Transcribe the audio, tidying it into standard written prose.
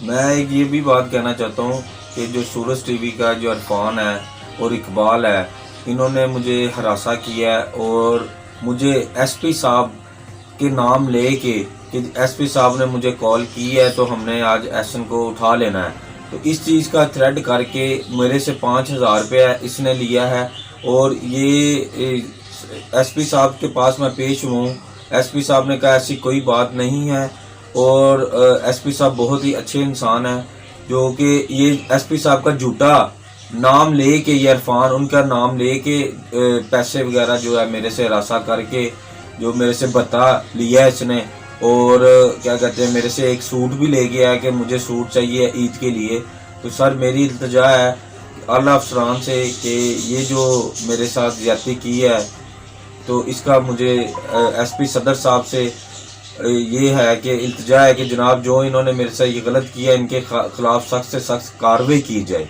मैं एक ये भी बात कहना चाहता हूँ कि जो सूरज टीवी का जो इरफान है और इकबाल है, इन्होंने मुझे हरासा किया है और मुझे एसपी साहब के नाम लेके कि एसपी साहब ने मुझे कॉल की है तो हमने आज एक्शन को उठा लेना है, तो इस चीज़ का थ्रेड करके मेरे से 5,000 रुपया इसने लिया है। और ये एसपी साहब के पास मैं पेश हूँ। एसपी साहब ने कहा ऐसी कोई बात नहीं है और एसपी साहब बहुत ही अच्छे इंसान हैं, जो कि ये एसपी साहब का झूठा नाम लेके, ये इरफान उनका नाम लेके पैसे वगैरह जो है मेरे से हरासा करके जो मेरे से बता लिया है इसने। और क्या कहते हैं, मेरे से एक सूट भी ले गया है कि मुझे सूट चाहिए ईद के लिए। तो सर मेरी इल्तिजा है आला अफसरान से कि ये जो मेरे साथ ज्यादती की है तो इसका मुझे एसपी सदर साहब से ये है कि इल्तिजा है कि जनाब जो इन्होंने मेरे से ये गलत किया इनके खिलाफ सख्त से सख्त कार्रवाई की जाए।